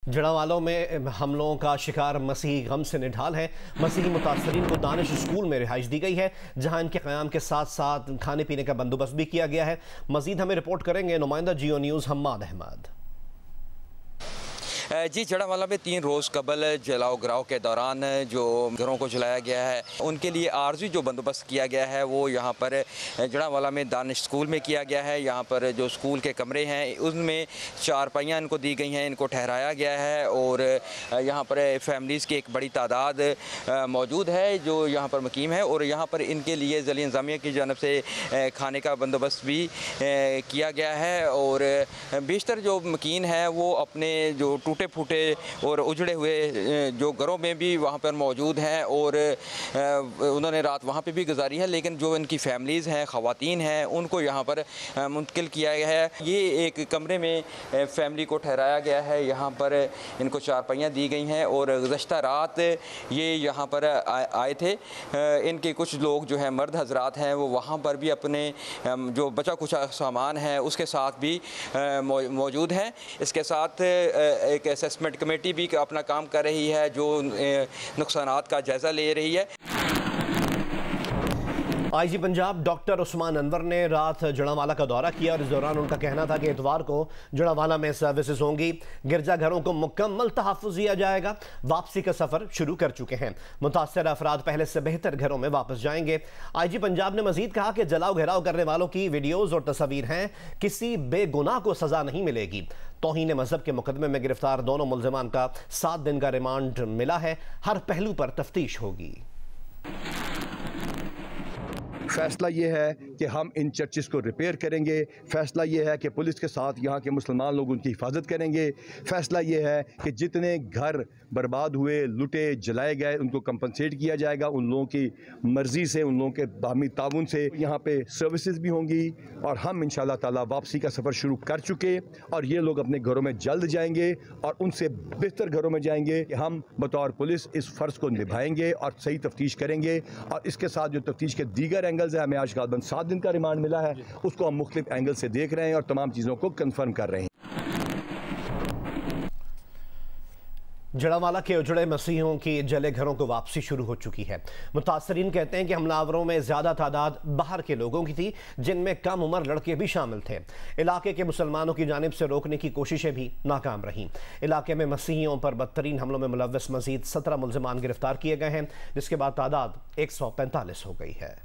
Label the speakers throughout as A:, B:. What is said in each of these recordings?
A: जड़ावालों में हमलों का शिकार मसीही गम से निढाल है। मसीही मुतासरीन को दानिश स्कूल में रिहाइश दी गई है, जहां इनके क़याम के साथ साथ खाने पीने का बंदोबस्त भी किया गया है। मजीद हमें रिपोर्ट करेंगे नुमाइंदा जियो न्यूज़ हम्माद अहमद।
B: जी, जड़ावाला में 3 रोज़ कबल जलाओ गिराव के दौरान जो घरों को जलाया गया है, उनके लिए आर्जी जो बंदोबस्त किया गया है वो यहाँ पर जड़ावाला में दानिश स्कूल में किया गया है। यहाँ पर जो स्कूल के कमरे हैं उनमें चारपाइयाँ इनको दी गई हैं, इनको ठहराया गया है और यहाँ पर फैमिलीज़ की एक बड़ी तादाद मौजूद है जो यहाँ पर मुकीम है और यहाँ पर इनके लिए ज़िला इंतज़ामिया की जानब से खाने का बंदोबस्त भी किया गया है और बेशतर जो मुकीन है वो अपने जो टूटे फूटे और उजड़े हुए जो घरों में भी वहाँ पर मौजूद हैं और उन्होंने रात वहाँ पे भी गुजारी है, लेकिन जो इनकी फैमिलीज़ हैं, ख़वातीन हैं, उनको यहाँ पर मुंतकिल किया गया है। ये एक कमरे में फैमिली को ठहराया गया है, यहाँ पर इनको चारपाइयाँ दी गई हैं और गुज़श्ता रात ये यहाँ पर आए थे। इनके कुछ लोग जो हैं मर्द हजरात हैं वो वहाँ पर भी अपने जो बचा कुचा सामान है उसके साथ भी मौजूद हैं। इसके साथ एक असेसमेंट कमेटी भी अपना काम कर रही है जो नुकसानात का जायज़ा ले रही है।
A: आईजी पंजाब डॉक्टर उस्मान अनवर ने रात जड़ावाला का दौरा किया और इस दौरान उनका कहना था कि इतवार को जड़ावाला में सर्विसेज होंगी, गिरजाघरों को मुकम्मल तहफ़्फ़ुज़ दिया जाएगा। वापसी का सफ़र शुरू कर चुके हैं, मुतासर अफराद पहले से बेहतर घरों में वापस जाएंगे। आईजी पंजाब ने मजीद कहा कि जलाओ घेराव करने वालों की वीडियोज़ और तस्वीर हैं, किसी बेगुनाह को सज़ा नहीं मिलेगी। तौहीन मजहब के मुकदमे में गिरफ्तार दोनों मुल्ज़िमान का 7 दिन का रिमांड मिला है। हर पहलू पर तफ्तीश होगी।
C: फैसला ये है कि हम इन चर्चिस को रिपेयर करेंगे। फैसला ये है कि पुलिस के साथ यहाँ के मुसलमान लोग उनकी हिफाजत करेंगे। फैसला ये है कि जितने घर बर्बाद हुए, लुटे, जलाए गए, उनको कंपनसेट किया जाएगा। उन लोगों की मर्ज़ी से, उन लोगों के बाहमी ताउन से यहाँ पे सर्विसेज भी होंगी और हम इंशाअल्लाह ताला वापसी का सफ़र शुरू कर चुके और ये लोग अपने घरों में जल्द जाएंगे और उनसे बेहतर घरों में जाएंगे। हम बतौर पुलिस इस फ़र्ज़ को निभाएंगे और सही तफ्तीश करेंगे और इसके साथ जो तफ्तीश के दीगर एंगल्स है, हमें आज गालबन 7 दिन का रिमांड मिला है, उसको हम मुख्तलिफ एंगल से देख रहे हैं और तमाम चीज़ों को कन्फर्म कर रहे हैं।
A: जड़ावाला के उजड़े मसीहों की जले घरों को वापसी शुरू हो चुकी है। मुतासरीन कहते हैं कि हमलावरों में ज़्यादा तादाद बाहर के लोगों की थी, जिनमें कम उम्र लड़के भी शामिल थे। इलाके के मुसलमानों की जानिब से रोकने की कोशिशें भी नाकाम रहीं। इलाके में मसीहियों पर बदतरीन हमलों में मुलव्वस मजीद 17 मुल्ज़िमान गिरफ्तार किए गए हैं, जिसके बाद तादाद 145 हो गई है।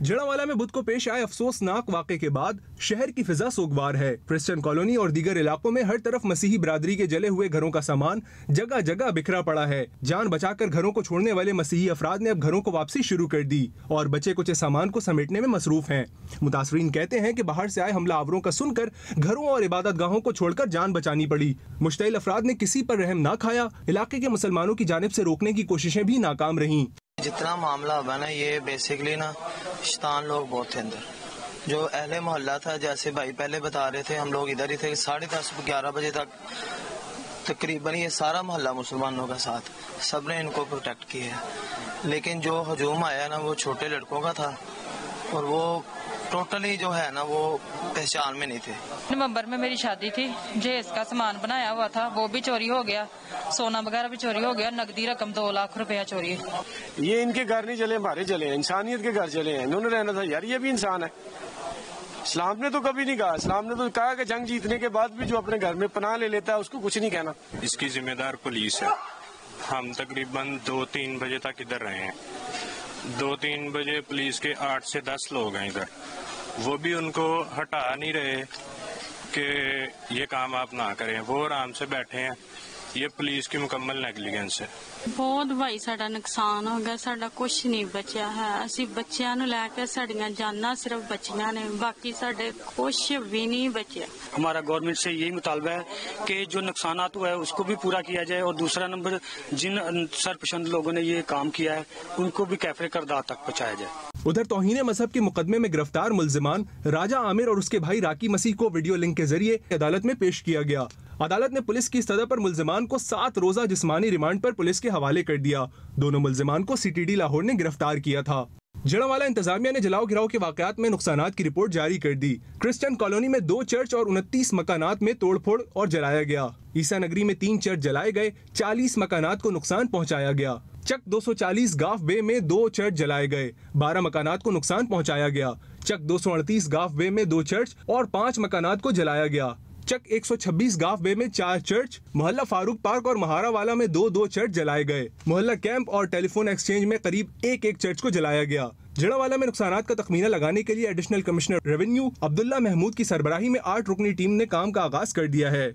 D: जड़ावाला में बुध को पेश आए अफसोसनाक वाक़े के बाद शहर की फिजा सोगवार है। क्रिश्चियन कॉलोनी और दीगर इलाकों में हर तरफ मसीही बिरादरी के जले हुए घरों का सामान जगह जगह बिखरा पड़ा है। जान बचाकर घरों को छोड़ने वाले मसीही अफराद ने अब घरों को वापसी शुरू कर दी और बचे कुचे सामान को समेटने में मसरूफ हैं। मुतासरीन कहते हैं कि बाहर से आए हमलावरों का सुनकर घरों और इबादत गाहों को छोड़कर जान बचानी पड़ी। मुश्तइल अफराद ने किसी पर रहम ना खाया। इलाके के मुसलमानों की जानिब से रोकने की कोशिशें भी नाकाम रहीं।
E: जितना मामला हुआ ना, ये बेसिकली ना शैतान लोग बहुत थे अंदर। जो अहले मोहल्ला था, जैसे भाई पहले बता रहे थे, हम लोग इधर ही थे। 10:30-11 बजे तक तकरीबन ये सारा मोहल्ला मुसलमानों का साथ, सब ने इनको प्रोटेक्ट किया है। लेकिन जो हजूम आया ना वो छोटे लड़कों का था और वो टोटली जो है ना वो पहचान में नहीं थे।
F: नवंबर में मेरी शादी थी, जो इसका सामान बनाया हुआ था वो भी चोरी हो गया, सोना वगैरह भी चोरी हो गया, नकदी रकम 2 लाख रुपया चोरी है।
G: ये इनके घर नहीं चले, हमारे चले हैं, इंसानियत के घर चले हैं। इन्होंने रहना था यार, ये भी इंसान है। इस्लाम ने तो कभी नहीं कहा, इस्लाम ने तो कहा कि जंग जीतने के बाद भी जो अपने घर में पनाह ले लेता है उसको कुछ नहीं कहना।
H: इसकी जिम्मेदार पुलिस है। हम तकरीबन 2-3 बजे तक इधर रहे हैं। 2-3 बजे पुलिस के 8 से 10 लोग हैं इधर, वो भी उनको हटा नहीं रहे कि ये काम आप ना करें। वो आराम से बैठे हैं। ये पुलिस की मुकम्मल नेगलिजेंस है।
I: बहुत भाई साडा नुकसान हो गया, साडा कुछ नहीं बचा है। असी बच्चियां नु लेके साडियां जाना सिर्फ बच्चियां ने, बाकी साडे कुछ भी नहीं बचा।
J: हमारा गवर्नमेंट से यही मुतालबा है कि जो नुकसानात हुआ है उसको भी पूरा किया जाए और दूसरा नंबर जिन सरपसंद लोगों ने ये काम किया है उनको भी कैफरे करदार तक पहुँचाया जाए।
D: उधर तौहीन मजहब के मुकदमे में गिरफ्तार मुल्जिमान राजा आमिर और उसके भाई राकी मसीह को वीडियो लिंक के जरिए अदालत में पेश किया गया। अदालत ने पुलिस की सदा पर मुल्जिमान को 7 रोजा जिस्मानी रिमांड पर पुलिस के हवाले कर दिया। दोनों मुल्जिमान को CTD लाहौर ने गिरफ्तार किया था। जड़ावाला इंतजामिया ने जलाओ गिराव के वाकयात में नुकसानात की रिपोर्ट जारी कर दी। क्रिश्चियन कॉलोनी में 2 चर्च और 29 मकानात में तोड़फोड़ और जलाया गया। ईसा नगरी में 3 चर्च जलाए गए, 40 मकानात को नुकसान पहुंचाया गया। चक 240 गाफ बे में 2 चर्च जलाए गए, 12 मकानात को नुकसान पहुंचाया गया। चक 238 गाफ बे में 2 चर्च और 5 मकानात को जलाया गया। चक 126 गाफ बे में 4 चर्च, मोहल्ला फारूक पार्क और महारावाला में 2 चर्च जलाए गए। मोहल्ला कैंप और टेलीफोन एक्सचेंज में करीब 1 चर्च को जलाया गया। जड़ावाला में नुकसानात का तखमीना लगाने के लिए additional commissioner revenue Abdullah Mahmood की सरबराही में 8 रुकनी टीम ने काम का आगाज कर दिया है।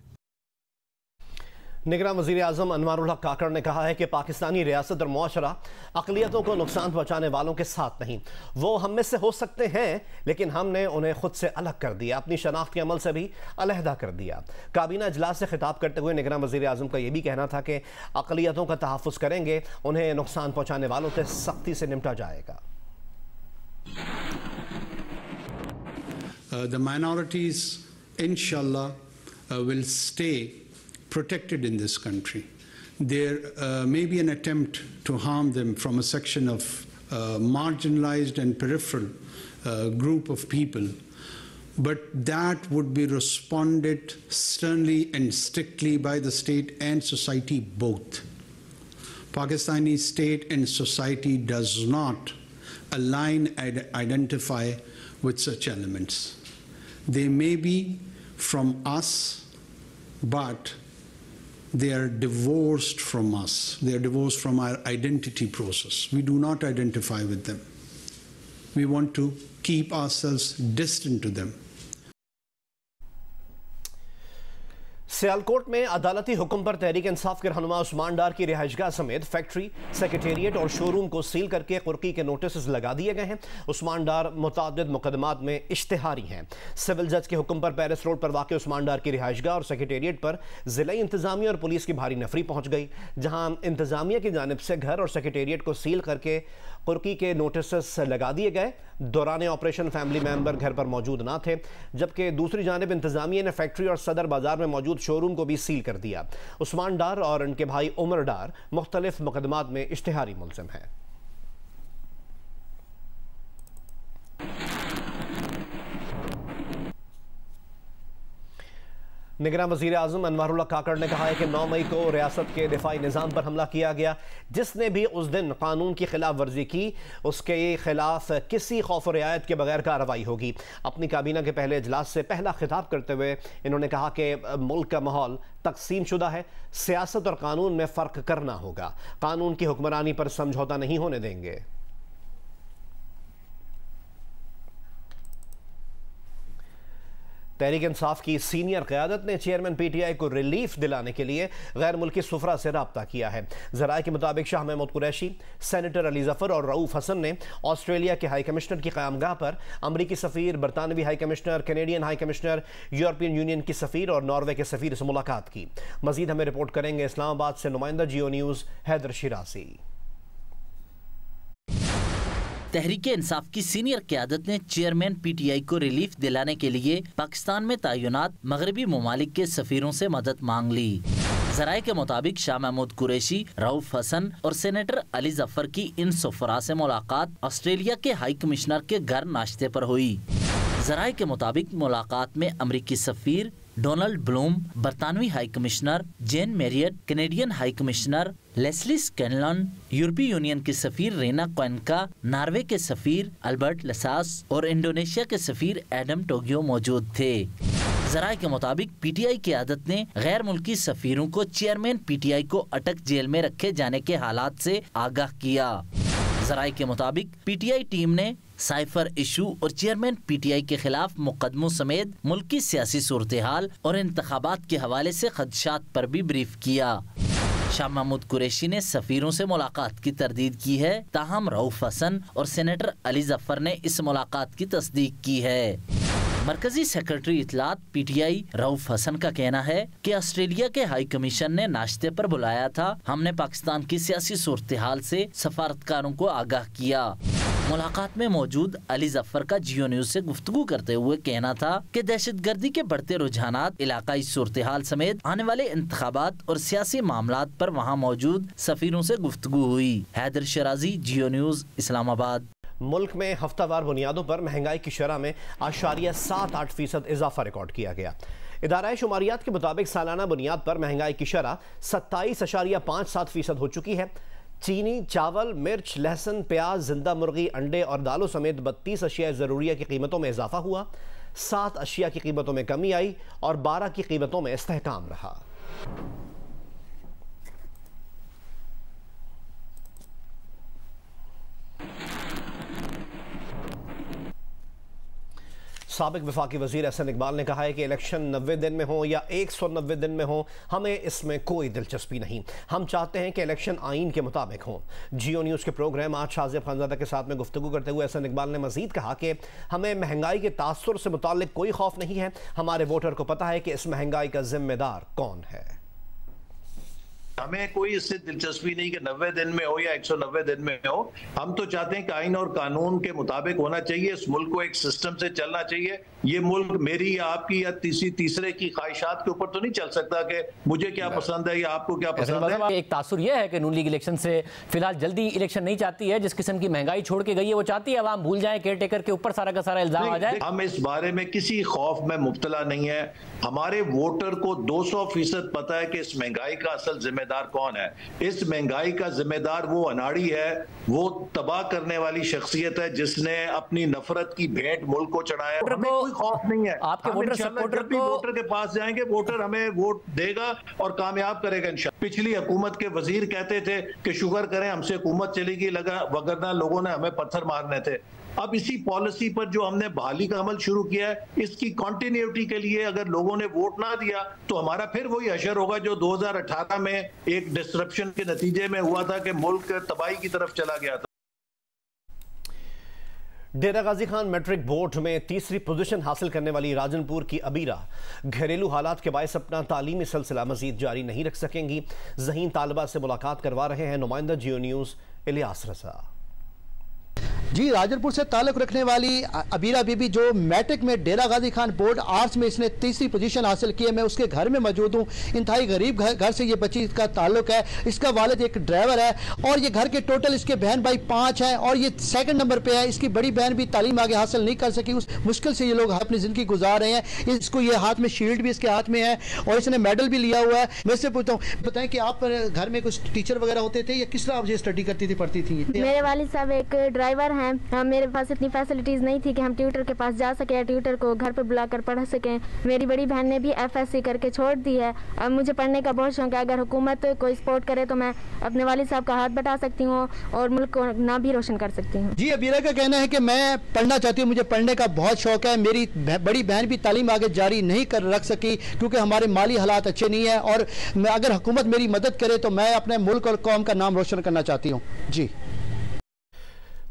A: निगरान वज़ीर आज़म अनवारुल हक काकड़ ने कहा है कि पाकिस्तानी रियासत और मुआशरा अक़लियतों को नुकसान पहुँचाने वालों के साथ नहीं। वो हम में से हो सकते हैं, लेकिन हमने उन्हें खुद से अलग कर दिया, अपनी शनाख्त के अमल से भी अलहदा कर दिया। काबीना इजलास से खिताब करते हुए निगरान वज़ीर आज़म का यह भी कहना था कि अक़लियतों का तहफ़्फ़ुज़ करेंगे, उन्हें नुकसान पहुँचाने वालों से सख्ती से निपटा जाएगा।
K: The minorities, inshallah, will stay protected in this country. There may be an attempt to harm them from a section of marginalized and peripheral group of people, but that would be responded sternly and strictly by the state and society both. Pakistani state and society does not align and identify with such elements. They may be from us, but they are divorced from us. They are divorced from our identity process. We do not identify with them. We want to keep ourselves distant to them.
A: Sialkot में अदालती हुक्म पर तहरीक इंसाफ के रहनुमा उस्मान डार की रिहाइशगाह समेत factory, secretariat और showroom को सील करके कुर्की के नोटिस लगा दिए गए हैं। उस्मान डार मुतअद्दिद मुकदमात में इश्तिहारी हैं। सिविल जज के हुक्म पर पेरिस रोड पर वाक़ उस्मान डार की रिहाइशगाह और सेक्रेटेरिएट पर ज़िला इंतजामिया और पुलिस की भारी नफरी पहुँच गई, जहाँ इंतजामिया की जानिब से घर और सेक्रेटेरिएट को सील करके कुर्की के नोटिस लगा दिए गए। दौरान ऑपरेशन फैमिली मेंबर घर पर मौजूद ना थे, जबकि दूसरी जानिब इंतजामिया ने फैक्ट्री और सदर बाजार में मौजूद शोरूम को भी सील कर दिया। उस्मान डार और उनके भाई उमर डार मुख्तलिफ मुकदमात में इश्तिहारी मुलज़िम हैं। निगरान वज़ीर आज़म अनवारुल हक काकड़ ने कहा है कि 9 मई को रियासत के दिफाई निज़ाम पर हमला किया गया। जिसने भी उस दिन कानून की खिलाफ वर्जी की, उसके खिलाफ किसी खौफ और रियायत के बगैर कार्रवाई होगी। अपनी काबीना के पहले इजलास से पहला खिताब करते हुए इन्होंने कहा कि मुल्क का माहौल तकसीम शुदा है, सियासत और कानून में फ़र्क करना होगा। कानून की हुक्मरानी पर समझौता नहीं होने देंगे। तहरीक इंसाफ की सीनियर क़यादत ने चेयरमैन PTI को रिलीफ दिलाने के लिए गैर मुल्की सुफरा से रब्ता किया है। ज़राए के मुताबिक शाह महमूद कुरैशी, सेनेटर अली ज़फ़र और रऊफ़ हसन ने ऑस्ट्रेलिया के हाई कमिश्नर की क़यामगाह पर अमरीकी सफ़ीर, बरतानवी high commissioner, Canadian high commissioner, European union की सफ़ीर और नॉर्वे के सफ़ीर से मुलाकात की। मज़ीद हमें रिपोर्ट करेंगे इस्लामाबाद से नुमाइंदा जियो न्यूज़ हैदर शिरासी।
L: तहरीक इंसाफ की सीनियर क़यादत ने चेयरमैन PTI को रिलीफ दिलाने के लिए पाकिस्तान में तैनात मगरबी ममालिक के सफीरों से मदद मांग ली। ज़राए के मुताबिक शाह महमूद कुरैशी, रऊफ़ हसन और सेनेटर अली ज़फ़र की इन सफरा से मुलाकात ऑस्ट्रेलिया के हाई कमिश्नर के घर नाश्ते पर हुई। ज़राए के मुताबिक मुलाकात में अमरीकी सफीर डोनाल्ड ब्लूम, बरतानवी high commissioner Jane Marriott, Canadian high commissioner Leslie Scanlon, यूरोपीय यूनियन के सफीर रेना क्वेनका, नॉर्वे के सफीर अल्बर्ट लसास और इंडोनेशिया के सफीर एडम टोगियो मौजूद थे। ज़राए के मुताबिक PTI की आदत ने गैर मुल्की सफीरों को चेयरमैन PTI को अटक जेल में रखे जाने के हालात से आगाह किया। ज़राए के मुताबिक PTI टीम ने साइफर इशू और चेयरमैन PTI के खिलाफ मुकदमों समेत मुल्क की सियासी सूरत हाल और इंतखाबात के हवाले से खदशात पर भी ब्रीफ किया। शाह महमूद कुरैशी ने सफीरों से मुलाकात की तरदीद की है, ताहम रऊफ़ हसन और सेनेटर अली ज़फ़र ने इस मुलाकात की तस्दीक की है। मरकजी सेक्रेटरी इतलात PTI रऊफ़ हसन का कहना है कि ऑस्ट्रेलिया के हाई कमीशन ने नाश्ते पर बुलाया था। हमने पाकिस्तान की सियासी सूरत हाल से सफारतकारों को आगाह किया। मुलाकात में मौजूद अली ज़फ़र का जियो न्यूज़ से गुफ्तगू करते हुए कहना था कि दहशतगर्दी के बढ़ते रुझानात, इलाकाई सूरत हाल समेत आने वाले इंतखाबात और सियासी मामलात पर वहाँ मौजूद सफीरों से गुफ्तगू हुई। हैदर शिराजी, जियो न्यूज़, इस्लामाबाद।
A: मुल्क में हफ्तावार बुनियादों पर महंगाई की शरह में 8.78% इजाफा रिकॉर्ड किया गया। इदारा शुमारियात के मुताबिक सालाना बुनियाद पर महंगाई की शरह 27.57% हो चुकी है। चीनी, चावल, मिर्च, लहसुन, प्याज, जिंदा मुर्गी, अंडे और दालों समेत 32 अशिया ज़रूरिया की कीमतों में इजाफा हुआ। 7 अशिया की कीमतों में कमी आई और 12 की कीमतों में इस्तेहकाम रहा। साबिक वफाकी वजीर एहसन इकबाल ने कहा है कि इलेक्शन 90 दिन में हो या 190 दिन में हो, हमें इसमें कोई दिलचस्पी नहीं। हम चाहते हैं कि इलेक्शन आइन के मुताबिक हो। जियो न्यूज़ के प्रोग्राम आज शाज़िब खानज़ादा के साथ में गुफ्तगू करते हुए एहसन इकबाल ने मजीद कहा कि हमें महंगाई के तासुर से मुताल्लिक कोई खौफ नहीं है। हमारे वोटर को पता है कि इस महंगाई का जिम्मेदार कौन है।
M: हमें कोई इससे दिलचस्पी नहीं कि 90 दिन में हो या 190 दिन में हो। हम तो चाहते हैं कि आइन और कानून के मुताबिक होना चाहिए। इस मुल्क को एक सिस्टम से चलना चाहिए। ये मुल्क मेरी या आपकी या तीसरे की ख्वाहिशात के ऊपर तो नहीं चल सकता कि मुझे क्या पसंद है या आपको क्या पसंद है।
N: एक तासुर यह है कि नून लीग इलेक्शन से फिलहाल जल्दी इलेक्शन नहीं चाहती है। जिस किस्म की महंगाई छोड़ के गई है वो चाहती है अवाम भूल जाए, केयर टेकर के ऊपर सारा का सारा इल्जाम आ जाए।
M: हम इस बारे में किसी खौफ में मुब्तला नहीं है। हमारे वोटर को 200% पता है कि इस महंगाई का असल जिम्मेदार कौन है। इस महंगाई का जिम्मेदार वो अनाड़ी है, वो तबाह करने वाली शख्सियत है जिसने अपनी नफरत की भेंट मुल्क को चढ़ाया। हमें कोई खौफ नहीं है।
N: आपके वोटर सपोर्टर
M: जब भी वोटर के पास जाएंगे वोटर हमें वोट देगा और कामयाब करेगा इंशाअल्लाह। पिछली हुकूमत के वजीर कहते थे कि शुक्र करें हमसे हुकूमत चलेगी, लगा वगरना लोगों ने हमें पत्थर मारने थे। अब इसी पॉलिसी पर जो हमने बहाली का अमल शुरू किया है, इसकी कंटिन्यूटी के लिए अगर लोगों ने वोट ना दिया तो हमारा फिर वही हशर होगा जो 2018 में एक डिस्ट्रप्शन के नतीजे में हुआ था कि मुल्क तबाही की तरफ चला गया था।
A: डेरा गाजी खान मैट्रिक बोर्ड में तीसरी पोजीशन हासिल करने वाली राजनपुर की अबीरा घरेलू हालात के बायस अपना तालीमी सिलसिला मजीद जारी नहीं रख सकेंगी। ज़हीन तालिबा से मुलाकात करवा रहे हैं नुमाइंदा जियो न्यूज़ इलियास रजा।
O: जी, राजनपुर से ताल्लुक रखने वाली अबीरा बीबी जो मैट्रिक में डेरा गाजी खान बोर्ड आर्ट्स में इसने तीसरी पोजीशन हासिल की है, मैं उसके घर में मौजूद हूँ। इंतहाई गरीब घर से ये बच्ची का ताल्लुक है। इसका वालिद एक ड्राइवर है और ये घर के टोटल इसके बहन भाई 5 हैं और ये सेकंड नंबर पे है। इसकी बड़ी बहन भी तालीम आगे हासिल नहीं कर सकी। उस मुश्किल से ये लोग अपनी जिंदगी गुजार रहे हैं। इसको ये हाथ में शील्ड भी इसके हाथ में है और इसने मेडल भी लिया हुआ है। मैं इससे पूछता हूँ, बताएं कि आप घर में कुछ टीचर वगैरह होते थे या किस तरह आप ये स्टडी करती थी, पढ़ती थी?
P: मेरे वालिद साहब एक ड्राइवर हैं। मेरे पास इतनी फैसिलिटीज़ नहीं थी कि हम ट्यूटर के पास जा सके या ट्यूटर को घर पर बुलाकर पढ़ सकें। मेरी बड़ी बहन ने भी FSC करके छोड़ दी है। अब मुझे पढ़ने का बहुत शौक है। अगर हुकूमत कोई सपोर्ट करे तो मैं अपने वालिद साहब का हाथ बटा सकती हूँ और मुल्क को नाम भी रोशन कर सकती हूँ।
O: जी, अबीरा का कहना है कि मैं पढ़ना चाहती हूँ, मुझे पढ़ने का बहुत शौक है। मेरी बड़ी बहन भी तालीम आगे जारी नहीं कर रख सकी क्योंकि हमारे माली हालात अच्छे नहीं है और अगर हुकूमत मेरी मदद करे तो मैं अपने मुल्क और कौम का नाम रोशन करना चाहती हूँ। जी।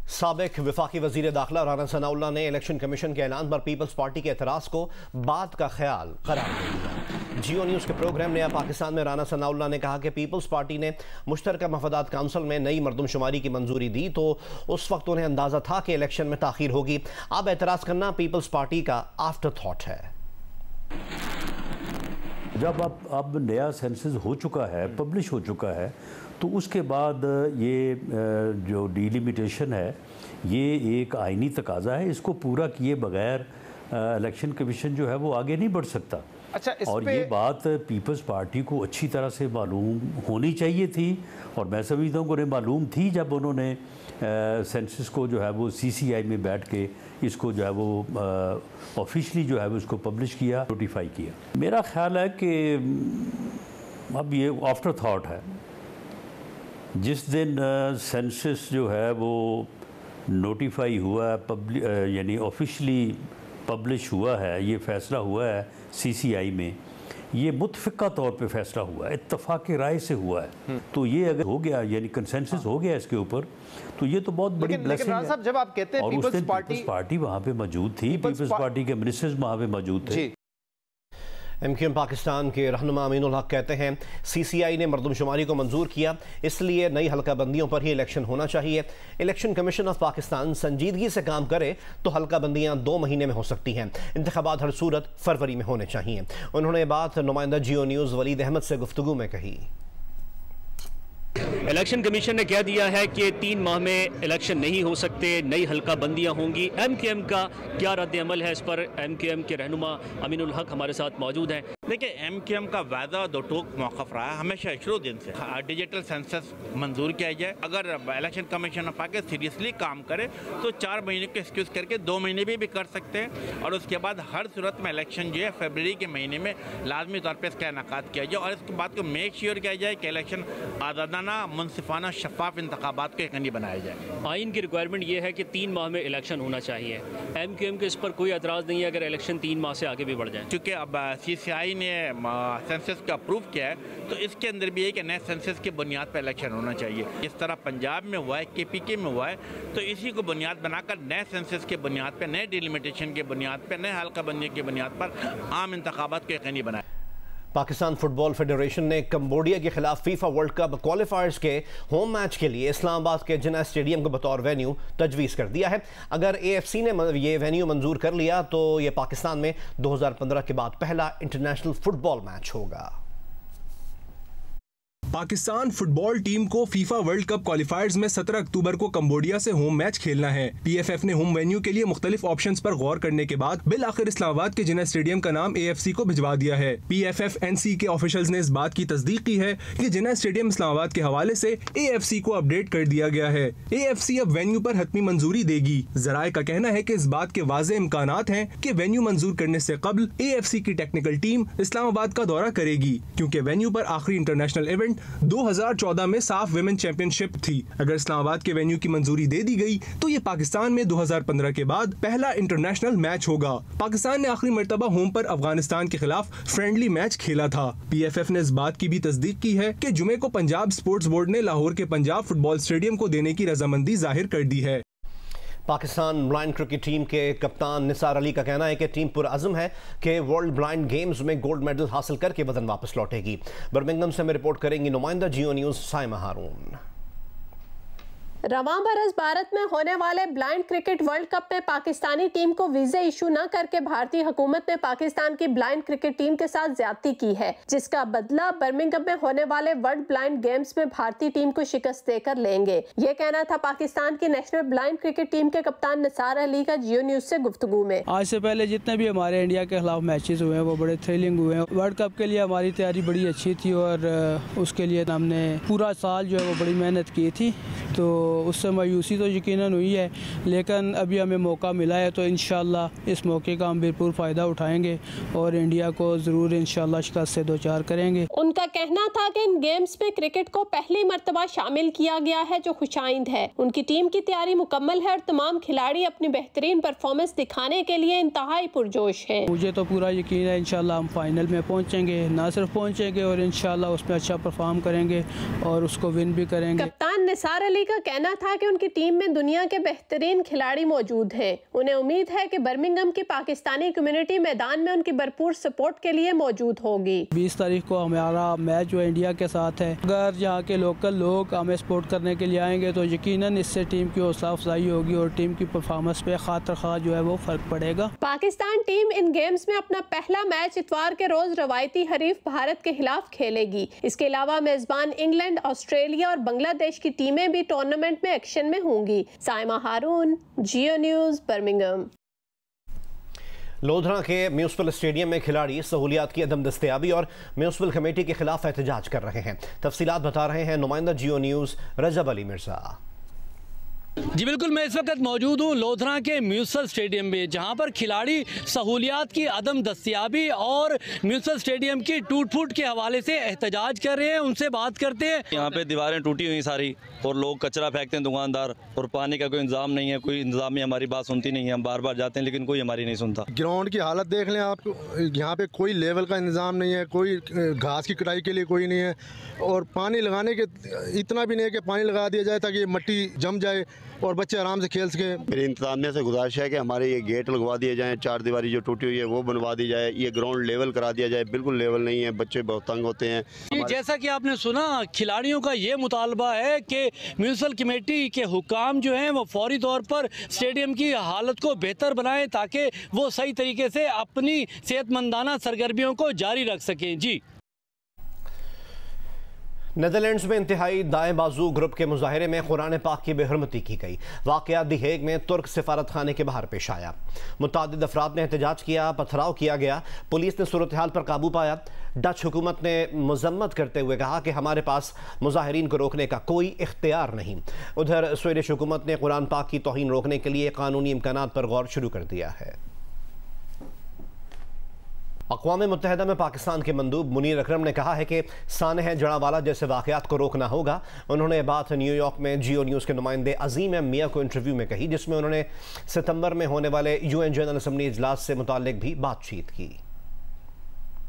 A: साबिक वफाकी वजीर दाखिला राना सनाउल्लाह ने इलेक्शन कमीशन के ऐलान पर पीपल्स पार्टी के एतराज़ को बात का ख्याल करार दे दिया। जियो न्यूज़ के प्रोग्राम नया पाकिस्तान में राना सनाउल्लाह ने कहा कि पीपल्स पार्टी ने मुश्तरका मफादात काउंसिल में नई मरदमशुमारी की मंजूरी दी तो उस वक्त उन्हें अंदाज़ा था कि इलेक्शन में ताख़ीर होगी। अब एतराज़ करना पीपल्स पार्टी का आफ्टर थाट है।
Q: जब अब नया सेंसस हो चुका है, पब्लिश हो चुका है, तो उसके बाद ये जो डिलिमिटेशन है ये एक आइनी तकाजा है। इसको पूरा किए बगैर इलेक्शन कमीशन जो है वो आगे नहीं बढ़ सकता।
R: अच्छा,
Q: और ये बात पीपल्स पार्टी को अच्छी तरह से मालूम होनी चाहिए थी और मैं समझता हूँ कि उन्हें मालूम थी जब उन्होंने सेंसस को जो है वो CCI में बैठ के इसको जो है वो ऑफिशियली जो है वो उसको पब्लिश किया, नोटिफाई किया। मेरा ख्याल है कि अब ये आफ्टर थाट है। जिस दिन सेंसस जो है वो नोटिफाई हुआ है, यानी ऑफिशियली पब्लिश हुआ है, ये फ़ैसला हुआ है CCI में, ये मुतफ़िक़ा तौर पे फ़ैसला हुआ है, इत्तफ़ाक़ राय से हुआ है। तो ये अगर हो गया यानी कंसेंसस हो गया इसके ऊपर तो ये तो बहुत बड़ी ब्लेसिंग है।
R: साहब, जब आप कहते हैं
Q: और उस दिन पीपल्स पार्टी वहाँ पे मौजूद थी, पीपल्स पार्टी के मिनिस्टर्स वहाँ पे मौजूद थे।
A: MQM पाकिस्तान के रहनुमा अमीनुल हक कहते हैं CCI ने मरदमशुमारी को मंजूर किया, इसलिए नई हल्का बंदियों पर ही इलेक्शन होना चाहिए। इलेक्शन कमीशन ऑफ पाकिस्तान संजीदगी से काम करे तो हल्का बंदियां 2 महीने में हो सकती हैं। इंतखाबात हर सूरत फरवरी में होने चाहिए। उन्होंने बात नुमाइंदा जियो न्यूज़ वलीद अहमद से गुफ्तगू में कही।
R: इलेक्शन कमीशन ने कह दिया है कि 3 माह में इलेक्शन नहीं हो सकते, नई हल्का बंदियाँ होंगी। MKM का क्या रद्द अमल है, इस पर MKM के रहनुमा अमीनुल हक हमारे साथ मौजूद हैं।
S: देखिए, MKM का वादा दो टोक मौक़िफ़ रहा है हमेशा शुरू दिन से। डिजिटल सेंसस मंजूर किया जाए, अगर election commission of Pakistan seriously काम करे तो 4 महीने को एक्सक्यूज़ करके 2 महीने भी कर सकते हैं, और उसके बाद हर सूरत में इलेक्शन जो है फरवरी के महीने में लाजमी तौर पर इसका इनेकाद किया जाए, और इसके बाद को मेक श्योर किया जाए कि इलेक्शन आज़ादाना, मुनसिफाना, शफाफ इंतखाबात को यकीनी बनाया जाए।
R: आइन की रिक्वायरमेंट ये है कि 3 माह में इलेक्शन होना चाहिए। MKM के इस पर कोई एतराज़ नहीं है अगर इलेक्शन 3 माह से आगे भी बढ़ जाए,
S: क्योंकि अब CCI ने सेंसस का अप्रूव किया है, तो इसके अंदर भी है कि नए सेंसस की बुनियाद पर इलेक्शन होना चाहिए। इस तरह पंजाब में हुआ है, KPK में हुआ है, तो इसी को बुनियाद बनाकर नए सेंसस के बुनियाद पर, नए डिलिमिटेशन के बुनियाद पर, नए हल्का बंदी की बुनियाद पर आम इंतखाबात को यकीनी बनाया।
A: पाकिस्तान फुटबॉल फेडरेशन ने कंबोडिया के खिलाफ फीफा वर्ल्ड कप क्वालिफायर्स के होम मैच के लिए इस्लामाबाद के जिन्ना स्टेडियम को बतौर वेन्यू तजवीज़ कर दिया है। अगर AFC ने ये वेन्यू मंजूर कर लिया तो ये पाकिस्तान में 2015 के बाद पहला इंटरनेशनल फुटबॉल मैच होगा।
D: पाकिस्तान फुटबॉल टीम को फीफा वर्ल्ड कप क्वालिफायर्स में 17 अक्टूबर को कंबोडिया से होम मैच खेलना है। PFF ने होम वेन्यू के लिए मुख्तलिफ ऑप्शंस पर गौर करने के बाद बिल आखिर इस्लामाबाद के जिन्ना स्टेडियम का नाम AFC को भिजवा दिया है। PFF NC के ऑफिशियल्स ने इस बात की तस्दीक की है कि जिन्ना स्टेडियम इस्लामाबाद के हवाले से AFC को अपडेट कर दिया गया है। AFC अब वेन्यू पर हतमी मंजूरी देगी। जराए का कहना है कि इस बात के वाज़े इम्कानात हैं कि वेन्यू मंजूर करने से कबल AFC की टेक्निकल टीम इस्लामाबाद का दौरा करेगी, क्योंकि वेन्यू पर आखिरी इंटरनेशनल इवेंट 2014 में साफ विमेन चैंपियनशिप थी। अगर इस्लामाबाद के वेन्यू की मंजूरी दे दी गई तो ये पाकिस्तान में 2015 के बाद पहला इंटरनेशनल मैच होगा। पाकिस्तान ने आखिरी मर्तबा होम पर अफगानिस्तान के खिलाफ फ्रेंडली मैच खेला था। PFF ने इस बात की भी तस्दीक की है कि जुमे को पंजाब स्पोर्ट्स बोर्ड ने लाहौर के पंजाब फुटबॉल स्टेडियम को देने की रजामंदी जाहिर कर दी है।
A: पाकिस्तान ब्लाइंड क्रिकेट टीम के कप्तान निसार अली का कहना है कि टीम पुरअज़्म है कि वर्ल्ड ब्लाइंड गेम्स में गोल्ड मेडल हासिल करके वतन वापस लौटेगी। बर्मिंघम से हमें रिपोर्ट करेंगी नुमाइंदा जियो न्यूज़ साइमा हारून।
T: रवां बरस भारत में होने वाले ब्लाइंड क्रिकेट वर्ल्ड कप में पाकिस्तानी टीम को वीज़े इशू न करके भारतीय हुकूमत ने पाकिस्तान की ब्लाइंड क्रिकेट टीम के साथ ज्यादती की है, जिसका बदला बर्मिंघम में होने वाले वर्ल्ड ब्लाइंड गेम्स में भारतीय टीम को शिकस्त देकर लेंगे। ये कहना था पाकिस्तान की नेशनल ब्लाइंड क्रिकेट टीम के कप्तान निसार अली का जियो न्यूज़ से गुफ्तगू में।
U: आज से पहले जितने भी हमारे इंडिया के खिलाफ मैचेस हुए हैं वो बड़े थ्रिलिंग हुए हैं। वर्ल्ड कप के लिए हमारी तैयारी बड़ी अच्छी थी और उसके लिए हमने पूरा साल जो है वो बड़ी मेहनत की थी, तो उससे मायूसी तो यकीनन हुई है, लेकिन अभी हमें मौका मिला है तो इंशाल्लाह इस मौके का हम भरपूर फ़ायदा उठाएंगे और इंडिया को ज़रूर इंशाल्लाह शिकस्त से 2-4 करेंगे।
T: उनका कहना था कि इन गेम्स में क्रिकेट को पहली मर्तबा शामिल किया गया है, जो खुशाइंद है। उनकी टीम की तैयारी मुकम्मल है और तमाम खिलाड़ी अपनी बेहतरीन परफॉर्मेंस दिखाने के लिए इंतहाई पुरजोश है।
U: मुझे तो पूरा यकीन है इंशाल्लाह हम फाइनल में पहुँचेंगे, ना सिर्फ पहुँचेंगे और इंशाल्लाह उसमें अच्छा परफॉर्म करेंगे और उसको विन भी करेंगे।
T: कप्तान निसार अली का कहना था कि उनकी टीम में दुनिया के बेहतरीन खिलाड़ी मौजूद हैं। उन्हें उम्मीद है कि बर्मिंघम की पाकिस्तानी कम्युनिटी मैदान में उनकी भरपूर सपोर्ट के लिए मौजूद होगी।
U: 20 तारीख को हमारा मैच जो इंडिया के साथ है, अगर यहाँ के लोकल लोग हमें सपोर्ट करने के लिए आएंगे तो यकीनन इससे टीम की हौसला अफजाई होगी और टीम की परफॉर्मेंस पे खातिर खा जो है वो फर्क पड़ेगा।
T: पाकिस्तान टीम इन गेम्स में अपना पहला मैच इतवार के रोज रवायती हरीफ भारत के खिलाफ खेलेगी। इसके अलावा मेजबान इंग्लैंड, ऑस्ट्रेलिया और बांग्लादेश की टीमें भी टूर्नामेंट में एक्शन में होंगी। साइमा हारून, जियो न्यूज़, बर्मिंघम।
A: लोधरा के म्यूनिसिपल स्टेडियम में खिलाड़ी सहूलियात की अदम दस्तयाबी और म्यूनिसिपल कमेटी के खिलाफ एहतजाज कर रहे हैं। तफसीलात बता रहे हैं नुमाइंदा जियो न्यूज़ रजब अली मिर्जा।
V: जी बिल्कुल, मैं इस वक्त मौजूद हूँ लोधरा के म्यूनिसिपल स्टेडियम में, जहाँ पर खिलाड़ी सहूलियात की अदम दस्तयाबी और म्यूनिसिपल स्टेडियम की टूट फूट के हवाले से एहतजाज कर रहे हैं। उनसे बात करते हैं।
W: यहाँ पे दीवारें टूटी हुई सारी और लोग कचरा फेंकते हैं दुकानदार, और पानी का कोई इंतजाम नहीं है, कोई इंतजामिया हमारी बात सुनती नहीं है। हम बार बार जाते हैं लेकिन कोई हमारी नहीं सुनता।
X: ग्राउंड की हालत देख लें आप, यहाँ पे कोई लेवल का इंतजाम नहीं है, कोई घास की कटाई के लिए कोई नहीं है, और पानी लगाने के इतना भी नहीं है कि पानी लगा दिया जाए ताकि मट्टी जम जाए और बच्चे आराम से खेल सके।
Y: मेरी इंतजामिया से गुजारिश है कि हमारे ये गेट लगवा दिए जाएं, 4 दीवारी जो टूटी हुई है वो बनवा दी जाए, ये ग्राउंड लेवल करा दिया जाए। बिल्कुल लेवल नहीं है, बच्चे बहुत तंग होते हैं।
V: जैसा कि आपने सुना, खिलाड़ियों का ये मुतालबा है कि म्यूनिसिपल कमेटी के हुकाम जो हैं वो फौरी तौर पर स्टेडियम की हालत को बेहतर बनाएं ताकि वो सही तरीके से अपनी सेहतमंदाना सरगर्मियों को जारी रख सकें। जी
A: नेदरलैंड्स में इंतहाई दाएं बाजू ग्रुप के मुजाहरे में कुरान पाक की बेहरमती की गई। वाकया दी हेग में तुर्क सिफारत खाने के बाहर पेश आया। मुतादिद अफराद ने एहतजाज किया, पथराव किया गया, पुलिस ने सूरत हाल पर काबू पाया। डच हुकूमत ने मजम्मत करते हुए कहा कि हमारे पास मुजाहरीन को रोकने का कोई इख्तियार नहीं। उधर स्वीडिश हुकूमत ने कुरान पाक की तौहीन रोकने के लिए कानूनी इम्कानात पर गौर शुरू कर दिया है। अक़वाम मुत्तहिदा में पाकिस्तान के मंदूब मुनीर अकरम ने कहा है कि सानह जड़ावाला जैसे वाक़यात को रोकना होगा। उन्होंने बात न्यूयॉर्क में जियो न्यूज़ के नुमाइंदे अजीम मियाँ को इंटरव्यू में कही, जिसमें उन्होंने सितंबर में होने वाले UN जनरल असम्बली इजलास से मुताल्लिक भी बातचीत की।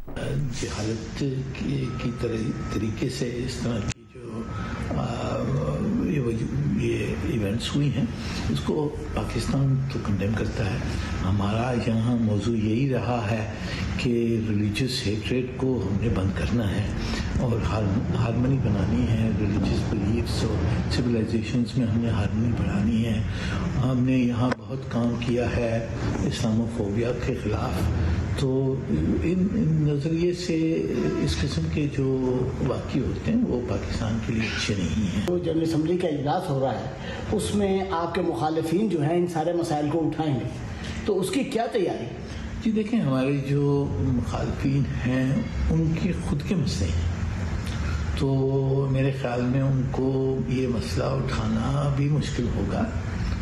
B: जहालत की तरीके से इस तरह की जो ये इवेंट्स हुई हैं, उसको पाकिस्तान तो कंडेम करता है। हमारा यहाँ मौजू यही रहा है कि रिलीजियस हेट्रेड को हमने बंद करना है और हारमनी बनानी है। रिलीजियस बिलीफ्स और सिविलाइजेशंस में हमने हारमनी बढ़ानी है। हमने यहाँ बहुत काम किया है इस्लामोफोबिया के ख़िलाफ़। तो इन नज़रिए से इस किस्म के जो वाक़ये होते हैं वो पाकिस्तान के लिए अच्छे नहीं हैं।
C: जो जनरल असम्बली का इजलास हो रहा है उसमें आपके मुखालिफिन जो हैं इन सारे मसाइल को उठाएंगे, तो उसकी क्या तैयारी?
B: जी देखें, हमारे जो मुखालिफिन हैं उनके खुद के मसले हैं, तो मेरे ख्याल में उनको ये मसला उठाना भी मुश्किल होगा।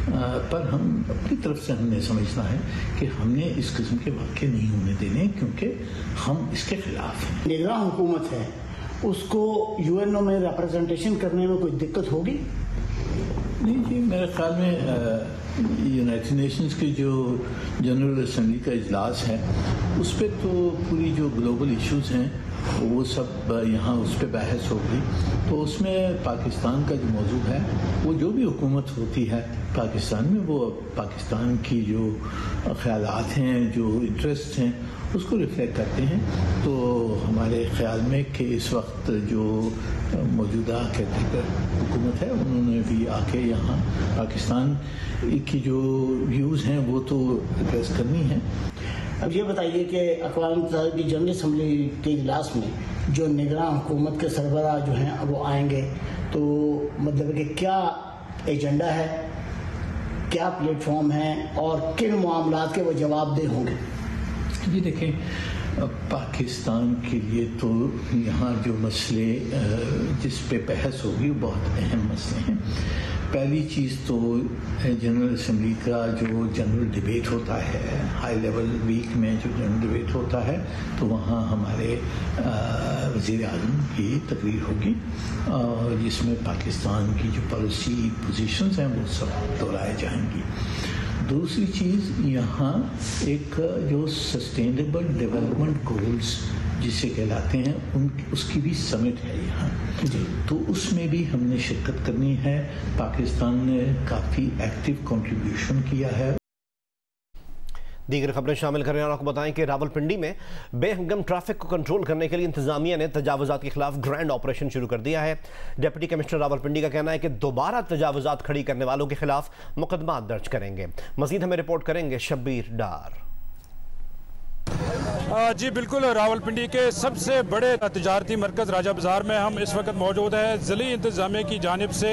B: पर हम अपनी तरफ से हमने समझना है कि हमने इस किस्म के वाक़ये नहीं होने देने, क्योंकि हम इसके खिलाफ हैं।
C: निगरान हुकूमत है, उसको यूएनओ में रिप्रेजेंटेशन करने में कोई दिक्कत होगी?
B: नहीं जी, मेरे ख्याल में यूनाइटेड नेशंस के जो जनरल असम्बली का इजलास है उस पर तो पूरी जो ग्लोबल इश्यूज़ हैं वो सब यहाँ उस पर बहस होगी। तो उसमें पाकिस्तान का जो मौजू है, वो जो भी हुकूमत होती है पाकिस्तान में, वो पाकिस्तान की जो ख्यालात हैं, जो इंटरेस्ट हैं, उसको रिफ्लेक्ट करते हैं। तो हमारे ख्याल में कि इस वक्त जो मौजूदा केयर हुकूमत है उन्होंने भी आके यहाँ पाकिस्तान की जो व्यूज़ हैं वो तो एड्रेस करनी है।
C: अब ये बताइए कि अक़वाम मुत्तहिदा की जनरल असम्बली के इजलास में जो निगरान हुकूमत के सरबराह जो हैं वो आएंगे, तो मतलब कि क्या एजेंडा है, क्या प्लेटफॉर्म है और किन मामलात के वो जवाबदेह होंगे?
B: ये देखें, पाकिस्तान के लिए तो यहाँ जो मसले जिस पे बहस होगी वो बहुत अहम मसले हैं। पहली चीज़ तो जनरल असम्बली का जो जनरल डिबेट होता है, हाई लेवल वीक में जो जनरल डिबेट होता है, तो वहाँ हमारे वज़ीर आज़म की तकरीर होगी और जिसमें पाकिस्तान की जो पॉलिसी पोजीशंस हैं वो सब दोहराए जाएंगी। दूसरी चीज़, यहाँ एक जो सस्टेनेबल डेवलपमेंट गोल्स जिसे कहलाते हैं उसकी भी समिट है यहाँ, तो उसमें भी हमने शिरकत करनी है। पाकिस्तान ने काफ़ी एक्टिव कंट्रीब्यूशन किया है।
A: दीगर खबरें शामिल करें और आपको बताएं कि रावलपिंडी में बेहंगम ट्रैफिक को कंट्रोल करने के लिए इंतजामिया ने तजावुजात के खिलाफ ग्रैंड ऑपरेशन शुरू कर दिया है। डिप्टी कमिश्नर रावलपिंडी का कहना है कि दोबारा तजावुजात खड़ी करने वालों के खिलाफ मुकदमा दर्ज करेंगे। मजीद हमें रिपोर्ट करेंगे शब्बीर डार।
E: जी बिल्कुल, रावलपिंडी के सबसे बड़े तिजारती मरकज़ राजा बाज़ार में हम इस वक्त मौजूद हैं। ज़िली इंतज़ामिया की जानिब से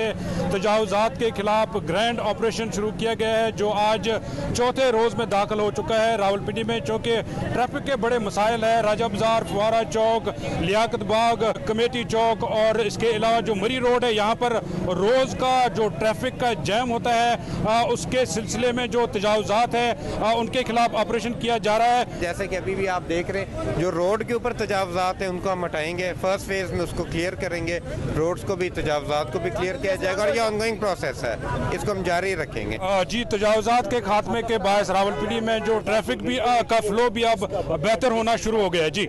E: तजावुज़ात के खिलाफ ग्रैंड ऑपरेशन शुरू किया गया है, जो आज चौथे रोज़ में दाखिल हो चुका है रावलपिंडी में। चूँकि ट्रैफिक के बड़े मसाइल हैं, राजा बाज़ार, फुवारा चौक, लियाकत बाग, कमेटी चौक और इसके अलावा जो मरी रोड है, यहाँ पर रोज़ का जो ट्रैफिक का जैम होता है, उसके सिलसिले में जो तजावुज़ात है उनके खिलाफ ऑपरेशन किया जा रहा है।
F: जैसे कि अभी भी आप देख रहे हैं, जो रोड के ऊपर तजावुज़ात हैं उनको हम हटाएंगे। फर्स्ट फेज में उसको क्लियर करेंगे, रोड्स को भी, तजावुज़ात को भी क्लियर किया जाएगा और ये ऑनगोइंग प्रोसेस है, इसको हम जारी रखेंगे।
E: जी, तजावुज़ात के खात्मे के बायस रावलपिंडी में जो ट्रैफिक भी का फ्लो भी अब बेहतर होना शुरू हो गया है। जी,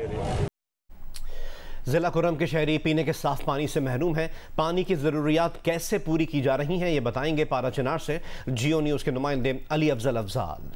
A: जिला कुर्रम के शहरी पीने के साफ पानी से महरूम हैं। पानी की ज़रूरियात कैसे पूरी की जा रही हैं, ये बताएंगे पारा चिनार से जियो न्यूज़ के नुमाइंदे अली अफजल अफजाल।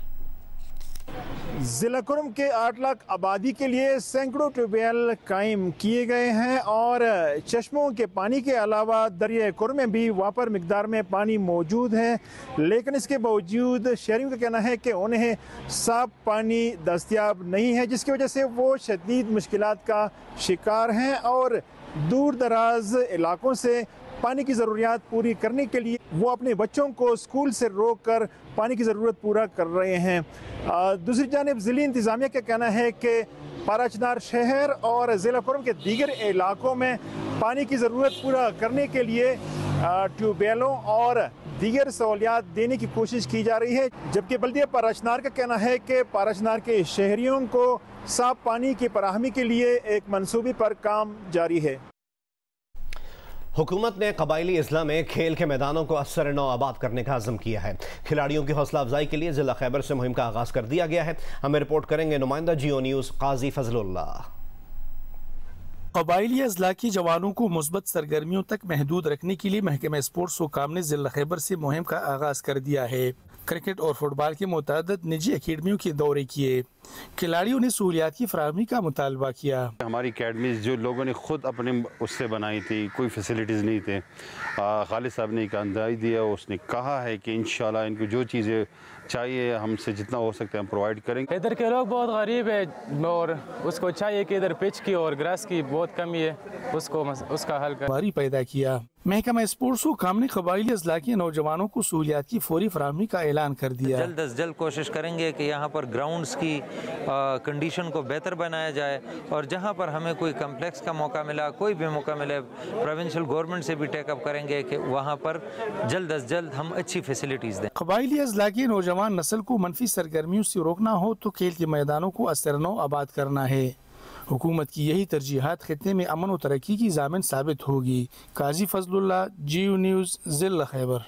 G: ज़िला कुर्रम के 8 लाख आबादी के लिए सैकड़ों ट्यूबवेल कायम किए गए हैं और चश्मों के पानी के अलावा दरिया कुर्रम में भी वापर मिकदार में पानी मौजूद है। लेकिन इसके बावजूद शहरियों का कहना है कि उन्हें साफ पानी दस्तयाब नहीं है, जिसकी वजह से वो शदीद मुश्किलात का शिकार हैं और दूर दराज इलाकों से पानी की ज़रूरियात पूरी करने के लिए वो अपने बच्चों को स्कूल से रोक कर पानी की ज़रूरत पूरा कर रहे हैं। दूसरी जानिब ज़िली इंतज़ामिया का कहना है कि पाराचनार शहर और ज़िला कुर्म के दीगर इलाकों में पानी की ज़रूरत पूरा करने के लिए ट्यूबवेलों और दीगर सहूलियात देने की कोशिश की जा रही है, जबकि बल्दिया पाराचनार का कहना है कि पाराचनार के शहरियों को साफ पानी की फराहमी के लिए एक मंसूबे पर काम जारी है।
A: हुकूमत ने कबायली अजला में खेल के मैदानों को असर नौ आबाद करने का अज़म किया है। खिलाड़ियों की हौसला अफजाई के लिए ज़िला खैबर से मुहिम का आगाज़ कर दिया गया है। हमें रिपोर्ट करेंगे नुमाइंदा जियो न्यूज़ काजी फजलुल्लाह।
H: कबायली अजला की जवानों को मुस्बत सरगर्मियों तक महदूद रखने के लिए महकमा स्पोर्ट्स हुकाम ने ज़िला खैबर से मुहिम का आगाज़ कर दिया है। क्रिकेट और फुटबॉल के मुतअद्दिद निजी अकेडमियों के दौरे किए, खिलाड़ियों ने सहूलियात की फराहमी का मुतालबा किया।
I: हमारी अकेडमीज जो लोगों ने खुद अपने उससे बनाई थी, कोई फैसिलिटीज़ नहीं थे। खालिद साहब ने एक अंदाज़ दिया, उसने कहा है कि इंशाल्लाह इनको जो चीज़ें चाहिए हमसे जितना हो सकता है हम प्रोवाइड करेंगे।
J: इधर के लोग बहुत गरीब है और उसको चाहिए कि इधर पिच की और ग्रास की बहुत कमी है, उसका हल कर
H: पैदा किया। महकमा स्पोर्ट्स हुकाम ने कबायली अजला के नौजवानों को सहूलियात की फौरी फराहमी का ऐलान कर दिया।
K: जल्द अज जल्द कोशिश करेंगे कि यहाँ पर ग्राउंड्स की कंडीशन को बेहतर बनाया जाए और जहाँ पर हमें कोई कम्प्लेक्स का मौका मिला, कोई भी मौका मिले, प्रोविंशियल गवर्नमेंट से भी टेकअप करेंगे कि वहाँ पर जल्द अज जल्द हम अच्छी फैसिलिटीज़ दें।
H: कबायली अजला की नौजवान नस्ल को मनफी सरगर्मियों से रोकना हो तो खेल के मैदानों को असरनौ आबाद करना है। हुकूमत की यही तरजीहात खित्ते में अमन और तरक्की की ज़ामिन साबित होगी। काजी फजलुल्लाह, जियो न्यूज़, ज़िला खैबर।